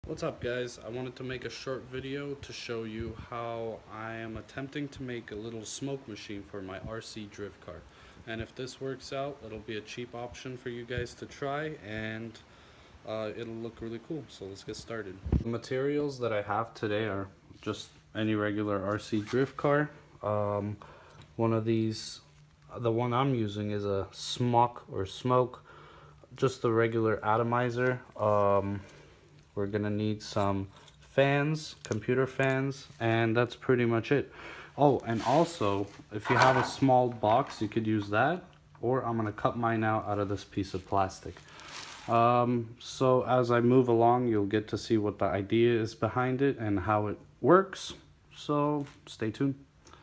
What's up, guys? I wanted to make a short video to show you how I am attempting to make a little smoke machine for my RC drift car. And if this works out, it'll be a cheap option for you guys to try, and it'll look really cool. So let's get started. The materials that I have today are just any regular RC drift car. One of these, the one I'm using is a smoke, just a regular atomizer. We're gonna need some fans, computer fans, and that's pretty much it. Oh, and also, if you have a small box, you could use that, or I'm gonna cut mine out of this piece of plastic. So as I move along, you'll get to see what the idea is behind it and how it works. So stay tuned.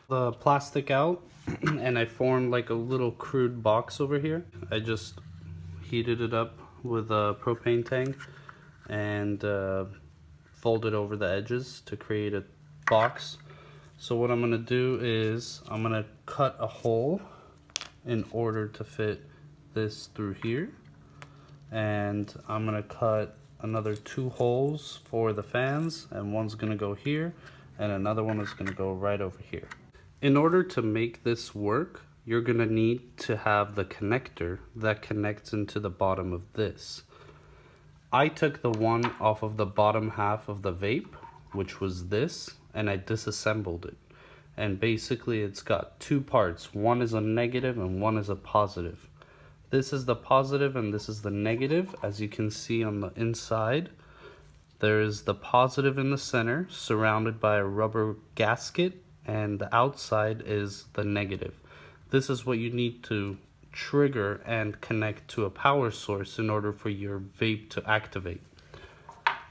The plastic out, and I formed like a little crude box over here. I just heated it up with a propane tank and folded over the edges to create a box. So what I'm gonna do is I'm gonna cut a hole in order to fit this through here, and I'm gonna cut another 2 holes for the fans, and one's gonna go here and another one is gonna go right over here. In order to make this work, you're gonna need to have the connector that connects into the bottom of this. I took the one off of the bottom half of the vape, which was this, and I disassembled it. And basically it's got 2 parts. One is a negative and one is a positive. This is the positive and this is the negative. As you can see on the inside, there is the positive in the center, surrounded by a rubber gasket, and the outside is the negative. This is what you need to trigger and connect to a power source in order for your vape to activate.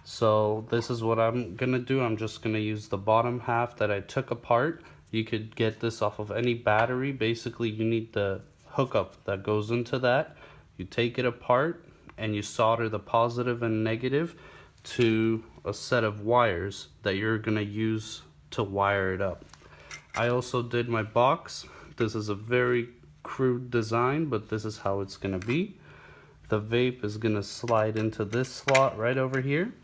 So this is what I'm gonna do. I'm just gonna use the bottom half that I took apart. You could get this off of any battery. Basically, you need the hookup that goes into that. You take it apart and you solder the positive and negative to a set of wires that you're gonna use to wire it up. I also did my box. This is a very crude design, but this is how it's gonna be. The vape is gonna slide into this slot right over here,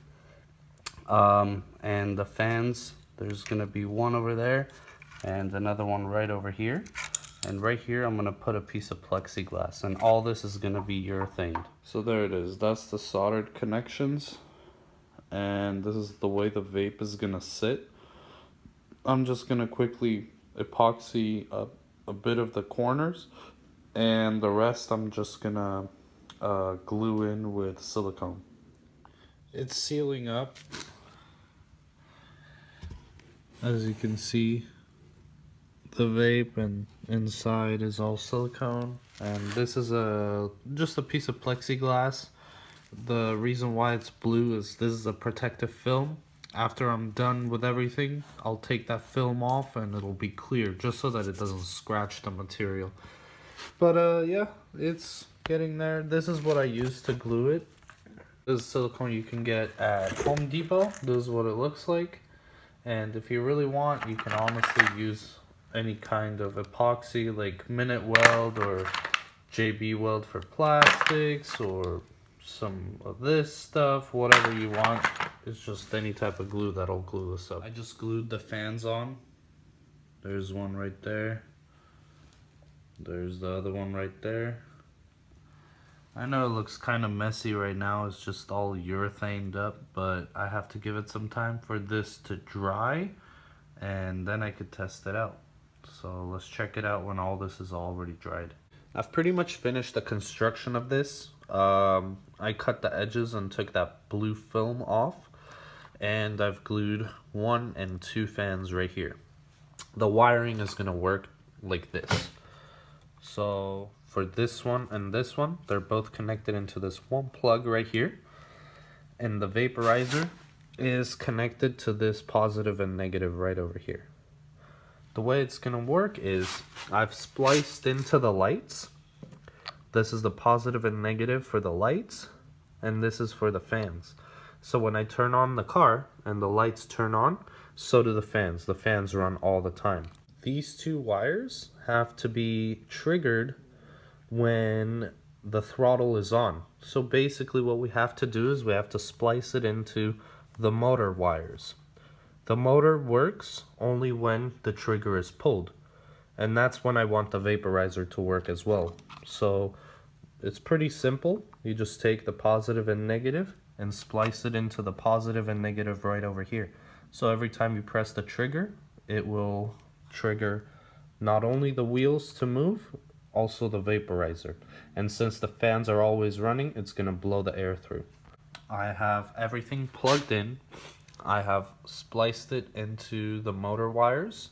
and the fans, there's gonna be one over there and another one right over here, and right here I'm gonna put a piece of plexiglass, and all this is gonna be urethane. So there it is. That's the soldered connections, and this is the way the vape is gonna sit. I'm just gonna quickly epoxy up a bit of the corners, and the rest I'm just gonna glue in with silicone. It's sealing up. As you can see, the vape and inside is all silicone, and this is just a piece of plexiglass. The reason why it's blue is this is a protective film. After I'm done with everything, I'll take that film off and it'll be clear, just so that it doesn't scratch the material. But yeah, it's getting there. This is what I use to glue it. This is silicone you can get at Home Depot. This is what it looks like. And if you really want, you can honestly use any kind of epoxy, like Minute Weld or JB Weld for plastics, or some of this stuff, whatever you want. It's just any type of glue that'll glue this up. I just glued the fans on. There's one right there. There's the other one right there. I know it looks kind of messy right now. It's just all urethaned up, but I have to give it some time for this to dry, and then I could test it out. So let's check it out when all this is already dried. I've pretty much finished the construction of this. I cut the edges and took that blue film off, and I've glued 1 and 2 fans right here. The wiring is gonna work like this. So for this one and this one, they're both connected into this one plug right here, and the vaporizer is connected to this positive and negative right over here. The way it's gonna work is I've spliced into the lights. This is the positive and negative for the lights, and this is for the fans. So when I turn on the car and the lights turn on, so do the fans. The fans run all the time. These 2 wires have to be triggered when the throttle is on. So basically what we have to do is we have to splice it into the motor wires. The motor works only when the trigger is pulled, and that's when I want the vaporizer to work as well. So it's pretty simple. You just take the positive and negative and splice it into the positive and negative right over here. So every time you press the trigger, it will trigger not only the wheels to move, also the vaporizer. And since the fans are always running, it's gonna blow the air through. I have everything plugged in. I have spliced it into the motor wires,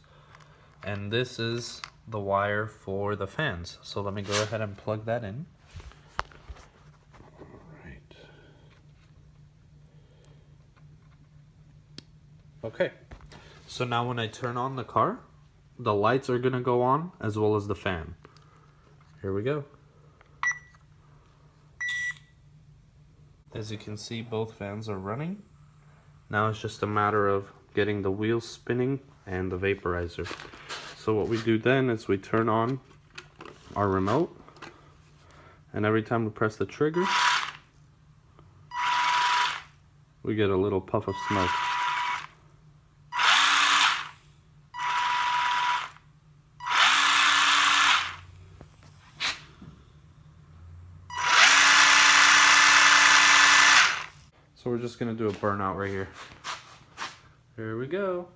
and this is the wire for the fans. So let me go ahead and plug that in. Alright. Okay, so now when I turn on the car, the lights are gonna go on as well as the fan. Here we go. As you can see, both fans are running. Now it's just a matter of getting the wheels spinning and the vaporizer. So what we do then is we turn on our remote, and every time we press the trigger, we get a little puff of smoke. So we're just gonna do a burnout right here. Here we go.